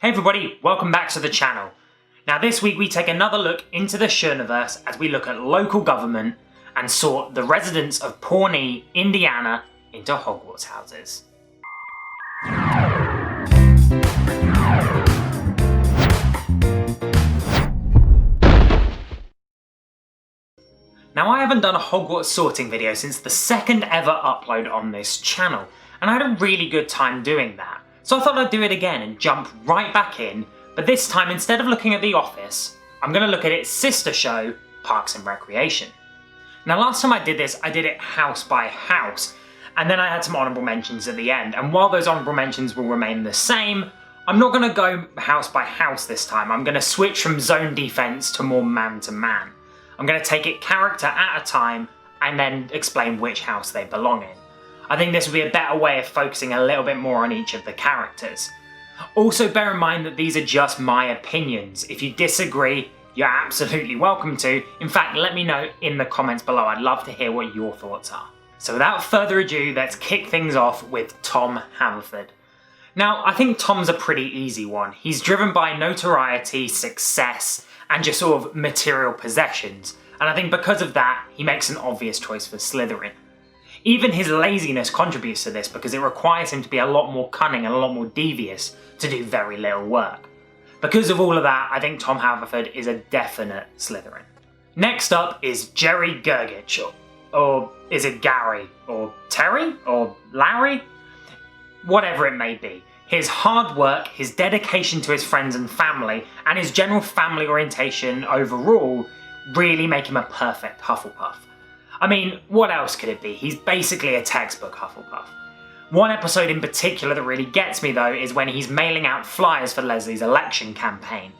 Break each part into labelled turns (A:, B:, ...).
A: Hey everybody, welcome back to the channel. Now this week we take another look into the Shurniverse as we look at local government and sort the residents of Pawnee, Indiana into Hogwarts houses. Now I haven't done a Hogwarts sorting video since the second ever upload on this channel, and I had a really good time doing that. So I thought I'd do it again and jump right back in, but this time instead of looking at The Office, I'm going to look at its sister show, Parks and Recreation. Now last time I did this, I did it house by house, and then I had some honourable mentions at the end, and while those honourable mentions will remain the same, I'm not going to go house by house this time. I'm going to switch from zone defence to more man to man. I'm going to take it character at a time and then explain which house they belong in. I think this will be a better way of focusing a little bit more on each of the characters. Also bear in mind that these are just my opinions. If you disagree, you're absolutely welcome to. In fact, let me know in the comments below. I'd love to hear what your thoughts are. So without further ado, let's kick things off with Tom Haverford. Now, I think Tom's a pretty easy one. He's driven by notoriety, success, and just sort of material possessions, and I think because of that, he makes an obvious choice for Slytherin. Even his laziness contributes to this because it requires him to be a lot more cunning and a lot more devious to do very little work. Because of all of that, I think Tom Haverford is a definite Slytherin. Next up is Jerry Gergich, or is it Gary, or Terry, or Larry? Whatever it may be. His hard work, his dedication to his friends and family, and his general family orientation overall really make him a perfect Hufflepuff. I mean, what else could it be? He's basically a textbook Hufflepuff. One episode in particular that really gets me though is when he's mailing out flyers for Leslie's election campaign.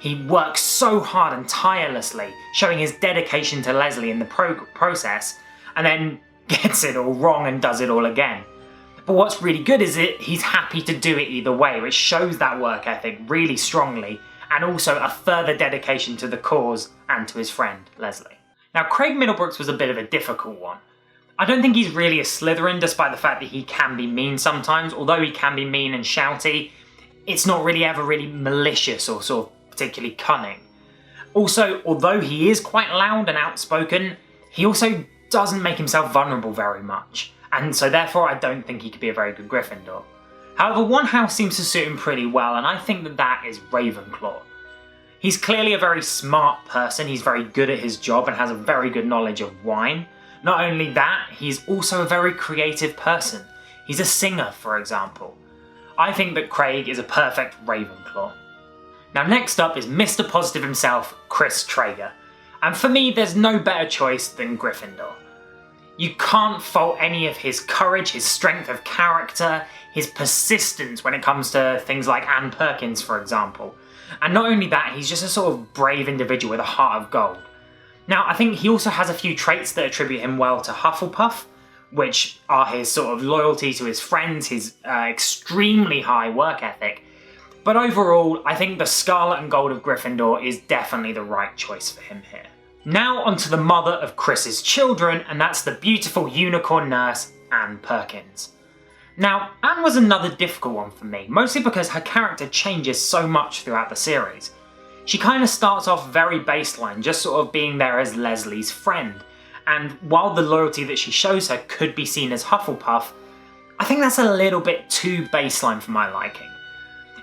A: He works so hard and tirelessly, showing his dedication to Leslie in the process, and then gets it all wrong and does it all again. But what's really good is that he's happy to do it either way, which shows that work ethic really strongly, and also a further dedication to the cause and to his friend, Leslie. Now, Craig Middlebrooks was a bit of a difficult one. I don't think he's really a Slytherin, despite the fact that he can be mean sometimes. Although he can be mean and shouty, it's not really ever really malicious or sort of particularly cunning. Also, although he is quite loud and outspoken, he also doesn't make himself vulnerable very much. And so therefore I don't think he could be a very good Gryffindor. However, one house seems to suit him pretty well, and I think that is Ravenclaw. He's clearly a very smart person, he's very good at his job and has a very good knowledge of wine. Not only that, he's also a very creative person. He's a singer, for example. I think that Craig is a perfect Ravenclaw. Now next up is Mr. Positive himself, Chris Traeger. And for me, there's no better choice than Gryffindor. You can't fault any of his courage, his strength of character, his persistence when it comes to things like Anne Perkins, for example. And not only that, he's just a sort of brave individual with a heart of gold. Now, I think he also has a few traits that attribute him well to Hufflepuff, which are his sort of loyalty to his friends, his extremely high work ethic. But overall, I think the Scarlet and Gold of Gryffindor is definitely the right choice for him here. Now onto the mother of Chris's children, and that's the beautiful unicorn nurse, Anne Perkins. Now, Anne was another difficult one for me, mostly because her character changes so much throughout the series. She kind of starts off very baseline, just sort of being there as Leslie's friend, and while the loyalty that she shows her could be seen as Hufflepuff, I think that's a little bit too baseline for my liking.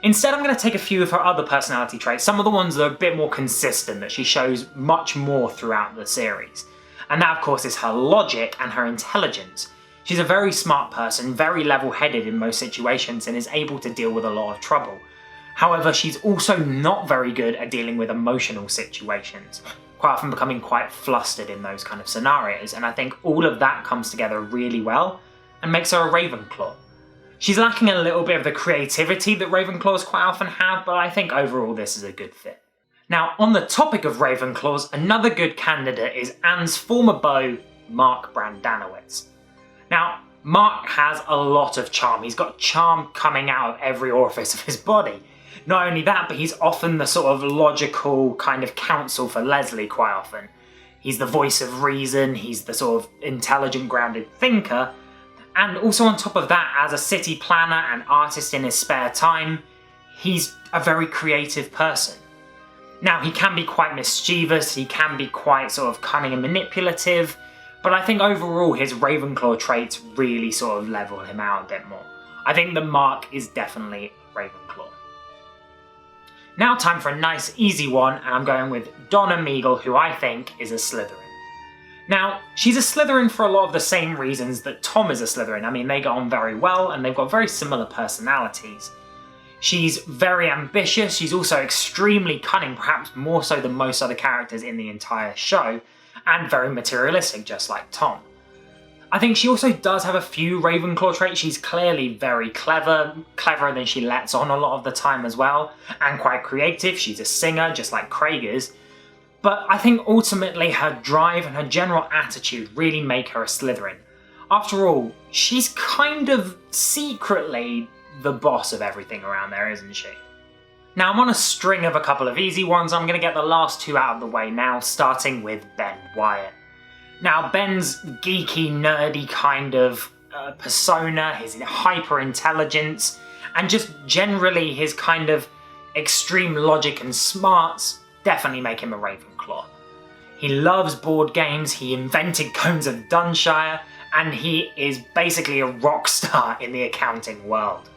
A: Instead, I'm going to take a few of her other personality traits, some of the ones that are a bit more consistent, that she shows much more throughout the series. And that, of course, is her logic and her intelligence. She's a very smart person, very level-headed in most situations, and is able to deal with a lot of trouble. However, she's also not very good at dealing with emotional situations, quite often becoming quite flustered in those kind of scenarios, and I think all of that comes together really well and makes her a Ravenclaw. She's lacking a little bit of the creativity that Ravenclaws quite often have, but I think overall this is a good fit. Now, on the topic of Ravenclaws, another good candidate is Anne's former beau, Mark Brandanowitz. Now, Mark has a lot of charm. He's got charm coming out of every orifice of his body. Not only that, but he's often the sort of logical kind of counsel for Leslie quite often. He's the voice of reason, he's the sort of intelligent, grounded thinker, and also on top of that, as a city planner and artist in his spare time, he's a very creative person. Now, he can be quite mischievous, he can be quite sort of cunning and manipulative, but I think overall his Ravenclaw traits really sort of level him out a bit more. I think the mark is definitely Ravenclaw. Now time for a nice easy one, and I'm going with Donna Meagle, who I think is a Slytherin. Now, she's a Slytherin for a lot of the same reasons that Tom is a Slytherin. I mean, they get on very well and they've got very similar personalities. She's very ambitious, she's also extremely cunning, perhaps more so than most other characters in the entire show, and very materialistic, just like Tom. I think she also does have a few Ravenclaw traits. She's clearly very clever, cleverer than she lets on a lot of the time as well, and quite creative. She's a singer, just like Craig is. But I think ultimately her drive and her general attitude really make her a Slytherin. After all, she's kind of secretly the boss of everything around there, isn't she? Now I'm on a string of a couple of easy ones. I'm going to get the last two out of the way now, starting with Ben Wyatt. Now Ben's geeky, nerdy kind of persona, his hyper-intelligence, and just generally his kind of extreme logic and smarts definitely make him a Ravenclaw. He loves board games, he invented Cones of Dunshire, and he is basically a rock star in the accounting world.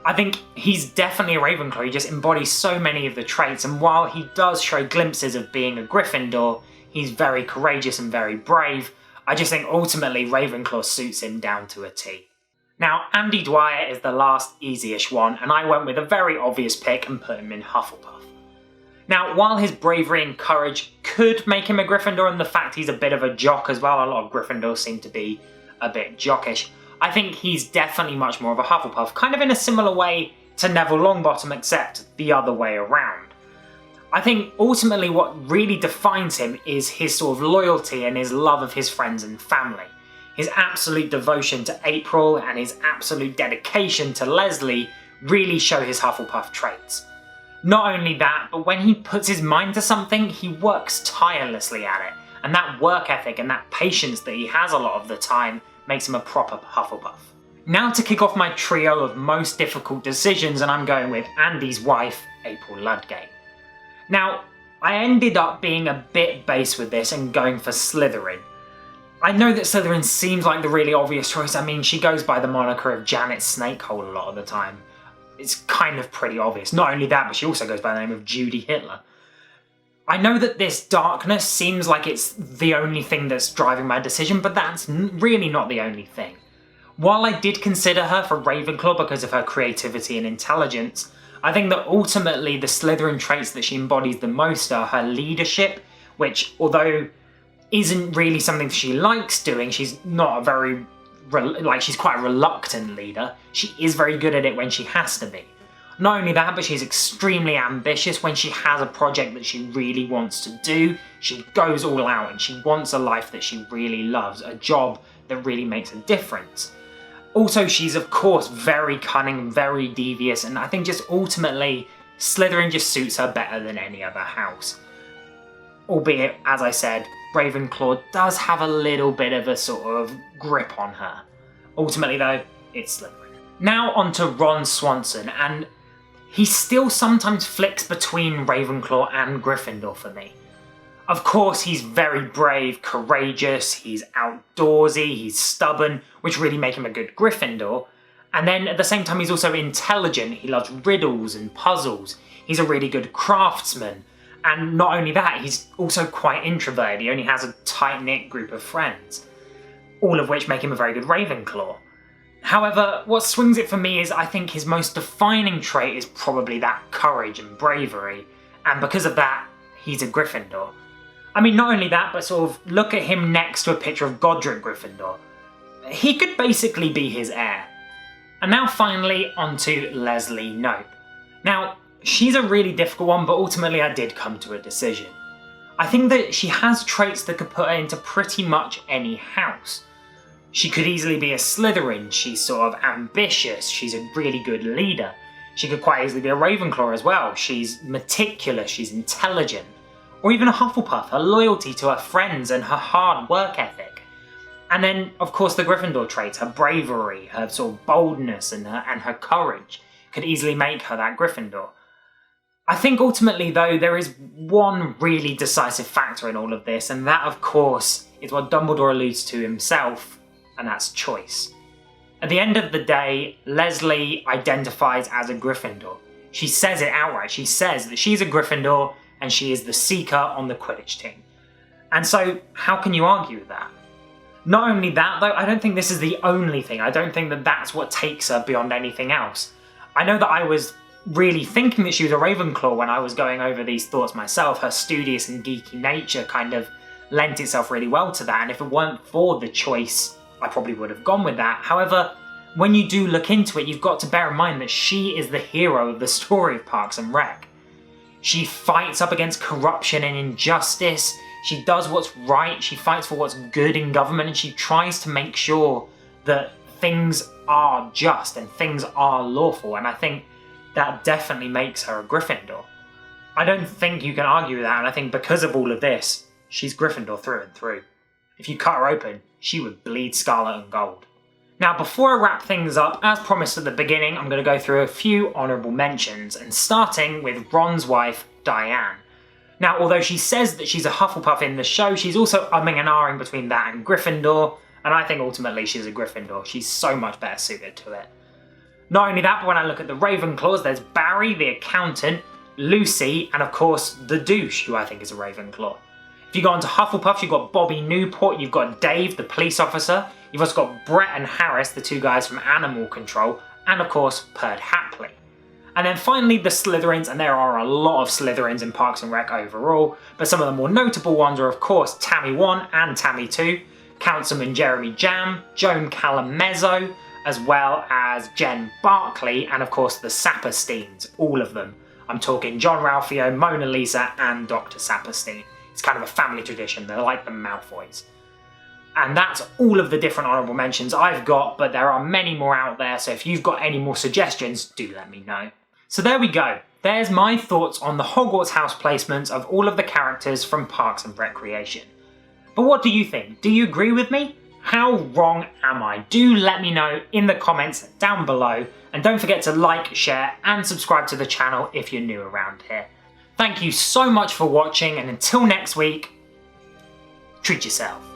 A: I think he's definitely a Ravenclaw, he just embodies so many of the traits, and while he does show glimpses of being a Gryffindor, he's very courageous and very brave. I just think ultimately Ravenclaw suits him down to a T. Now, Andy Dwyer is the last easy-ish one, and I went with a very obvious pick and put him in Hufflepuff. Now, while his bravery and courage could make him a Gryffindor, and the fact he's a bit of a jock as well, a lot of Gryffindors seem to be a bit jockish, I think he's definitely much more of a Hufflepuff, kind of in a similar way to Neville Longbottom, except the other way around. I think ultimately what really defines him is his sort of loyalty and his love of his friends and family. His absolute devotion to April and his absolute dedication to Leslie really show his Hufflepuff traits. Not only that, but when he puts his mind to something, he works tirelessly at it, and that work ethic and that patience that he has a lot of the time makes him a proper Hufflepuff. Now to kick off my trio of most difficult decisions, and I'm going with Andy's wife, April Ludgate. Now, I ended up being a bit base with this and going for Slytherin. I know that Slytherin seems like the really obvious choice. I mean, she goes by the moniker of Janet Snakehole a lot of the time. It's kind of pretty obvious. Not only that, but she also goes by the name of Judy Hitler. I know that this darkness seems like it's the only thing that's driving my decision, but that's really not the only thing. While I did consider her for Ravenclaw because of her creativity and intelligence, I think that ultimately the Slytherin traits that she embodies the most are her leadership, which, although isn't really something she likes doing, she's not a very, she's quite a reluctant leader. She is very good at it when she has to be. Not only that, but she's extremely ambitious. When she has a project that she really wants to do, she goes all out and she wants a life that she really loves, a job that really makes a difference. Also, she's of course very cunning, very devious, and I think just ultimately Slytherin just suits her better than any other house. Albeit, as I said, Ravenclaw does have a little bit of a sort of grip on her. Ultimately though, it's Slytherin. Now on to Ron Swanson, and he still sometimes flicks between Ravenclaw and Gryffindor for me. Of course, he's very brave, courageous, he's outdoorsy, he's stubborn, which really make him a good Gryffindor. And then at the same time, he's also intelligent, he loves riddles and puzzles, he's a really good craftsman. And not only that, he's also quite introverted, he only has a tight-knit group of friends. All of which make him a very good Ravenclaw. However, what swings it for me is I think his most defining trait is probably that courage and bravery, and because of that, he's a Gryffindor. I mean, not only that, but sort of look at him next to a picture of Godric Gryffindor. He could basically be his heir. And now finally onto Leslie Knope. Now, she's a really difficult one, but ultimately I did come to a decision. I think that she has traits that could put her into pretty much any house. She could easily be a Slytherin, she's sort of ambitious, she's a really good leader. She could quite easily be a Ravenclaw as well, she's meticulous, she's intelligent. Or even a Hufflepuff, her loyalty to her friends and her hard work ethic. And then, of course, the Gryffindor traits, her bravery, her sort of boldness and her courage. could easily make her that Gryffindor. I think ultimately though, there is one really decisive factor in all of this, and that of course is what Dumbledore alludes to himself, and that's choice. At the end of the day, Leslie identifies as a Gryffindor. She says it outright. She says that she's a Gryffindor and she is the Seeker on the Quidditch team. And so, how can you argue with that? Not only that though, I don't think this is the only thing. I don't think that that's what takes her beyond anything else. I know that I was really thinking that she was a Ravenclaw when I was going over these thoughts myself. Her studious and geeky nature kind of lent itself really well to that, and if it weren't for the choice, I probably would have gone with that. However, when you do look into it, you've got to bear in mind that she is the hero of the story of Parks and Rec. She fights up against corruption and injustice, she does what's right, she fights for what's good in government, and she tries to make sure that things are just and things are lawful, and I think that definitely makes her a Gryffindor. I don't think you can argue with that, and I think because of all of this, she's Gryffindor through and through. If you cut her open, she would bleed scarlet and gold. Now, before I wrap things up, as promised at the beginning, I'm going to go through a few honourable mentions, and starting with Ron's wife, Diane. Now, although she says that she's a Hufflepuff in the show, she's also umming and ahhing between that and Gryffindor, and I think ultimately she's a Gryffindor. She's so much better suited to it. Not only that, but when I look at the Ravenclaws, there's Barry, the accountant, Lucy, and of course, the douche, who I think is a Ravenclaw. If you go on to Hufflepuff, you've got Bobby Newport, you've got Dave, the police officer, you've also got Brett and Harris, the two guys from Animal Control, and of course, Perd Hapley. And then finally, the Slytherins, and there are a lot of Slytherins in Parks and Rec overall, but some of the more notable ones are of course Tammy 1 and Tammy 2, Councilman Jeremy Jam, Joan Callum Mezzo, as well as Jen Barkley, and of course the Sapersteins, all of them. I'm talking John Ralphio, Mona Lisa, and Dr. Saperstein. It's kind of a family tradition, they're like the Malfoys. And that's all of the different honourable mentions I've got, but there are many more out there, so if you've got any more suggestions, do let me know. So there we go. There's my thoughts on the Hogwarts house placements of all of the characters from Parks and Recreation. But what do you think? Do you agree with me? How wrong am I? Do let me know in the comments down below, and don't forget to like, share, and subscribe to the channel if you're new around here. Thank you so much for watching, and until next week, treat yourself.